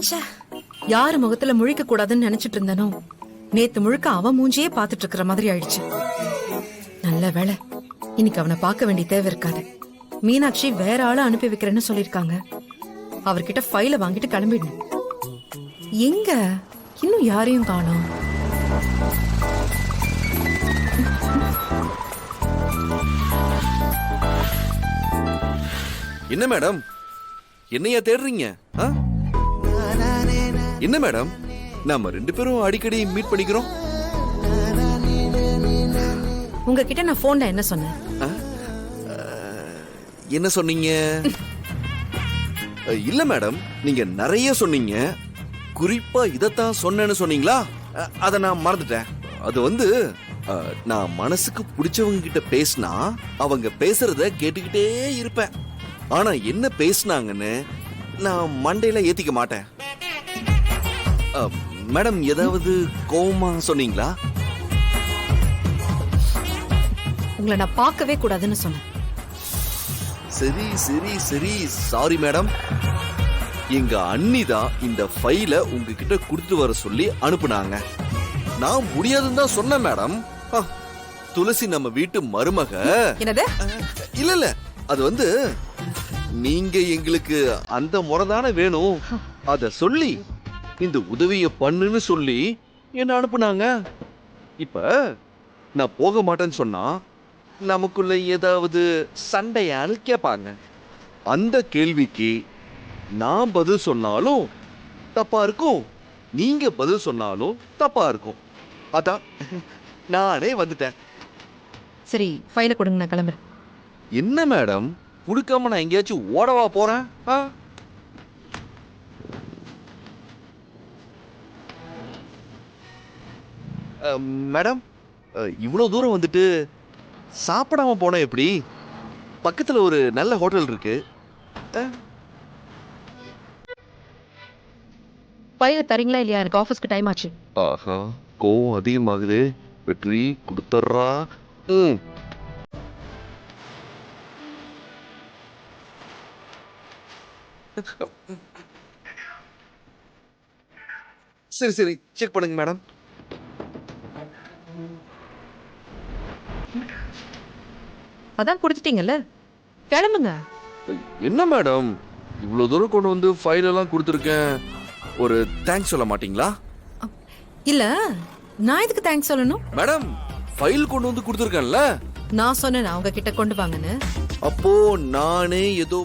ச்சே, யாரு முகத்துல முழிக்க கூடாதுன்னு நினைச்சிட்டு இருந்தனோ நேத்து முழுக்க அவன் மூஞ்சியே பாத்துட்டு இருக்கிற மாதிரி ஆயிடுச்சு. நல்ல வேளை இன்னைக்கு அவனை பார்க்க வேண்டிய தேவை இருக்காது. மீனாட்சி வேற ஆளை அனுப்பி வைக்கிறேன்னு சொல்லிருக்காங்க. அவர்கிட்ட ஃபைல வாங்கிட்டு கிளம்பிடணும். எங்க இன்னும் யாரையும் காணோம். என்ன மேடம், என்னையா தேடுறீங்க? என்ன மேடம், நாம 2 பேரும் அடிக்கடி மீட் பண்ணிக்கிறோம். உங்ககிட்ட நான் போன்ல என்ன சொன்னேன்? என்ன சொன்னீங்க? இல்ல மேடம், நீங்க நிறைய சொன்னீங்க. குறிப்பா இதத்தான் சொன்னேன்னு சொன்னீங்களா? அத நான் மறந்துட்டேன். அது நான் மனசுக்கு பிடிச்சவங்க கிட்ட பேசினா அவங்க பேசுறத கேட்டுக்கிட்டே இருப்பேன். ஆனா என்ன பேசினாங்கன்னு நான் மண்டையில ஏத்திக்க மாட்டேன். மேடம், ஏதாவது கோவமா சொன்னீங்களா? உங்களை நான் பார்க்கவே கூடாதுன்னு சொன்னேன். சரி சரி சரி, சாரி மேடம். எங்க அண்ணி தான் இந்த ஃபைல உங்ககிட்ட கொடுத்து வர சொல்லி அனுப்புனாங்க. நான் முடியாதுன்னு தான் சொன்னேன் மேடம். துளசி நம்ம வீட்டு மருமக. என்னது? இல்ல இல்ல, அது நீங்க எங்களுக்கு அந்த முறைதானே வேணும். அத சொல்லி இந்த உதவிய பண்ணுன்னு சொல்லி என்ன அனுப்புனாங்க. இப்ப நான் போக மாட்டேன்னு சொன்னா நமக்குள்ள ஏதாவது சண்டையான்னு கேட்பாங்க. அந்த கேள்விக்கு நான் பதில் சொன்னாலும் தப்பா இருக்கும், நீங்க பதில் சொன்னாலும் தப்பா இருக்கும். அதான் நானே வந்துட்டேன். சரி, ஃபைல கொடுங்க, நான் கிளம்புறேன். என்ன மேடம், கொடுக்காம நான் எங்கேயாச்சும் ஓடவா போறேன்? மேடம், இவ்வளவு தூரம் வந்துட்டு சாப்பிடாம போன எப்படி? பக்கத்துல ஒரு நல்ல ஹோட்டல் இருக்கு. ஃபைல தரீங்களா இல்லையா? எனக்கு ஆபீஸ்க்கு டைம் ஆச்சு. ஆஹா, கோவம் அதிகமாகுது. வெற்றி கொடுத்துட்றா. சரி சரி, செக் பண்ணுங்க மேடம். அதான் கொடுத்துட்டீங்கல்ல, கிளம்புங்க. என்ன மேடம், இவ்வளவு தூரம் கொண்டு வந்து ஃபைல் எல்லாம் கொடுத்துருக்கேன், ஒரு தேங்க்ஸ் சொல்ல மாட்டீங்களா? இல்ல, நான் எதுக்கு தேங்க்ஸ் சொல்லணும்? மேடம், ஃபைல் கொண்டு வந்து கொடுத்துருக்கேன்ல. நான் சொன்னேன் அவங்க கிட்ட கொண்டு வாங்கன்னு. அப்போ நானே ஏதோ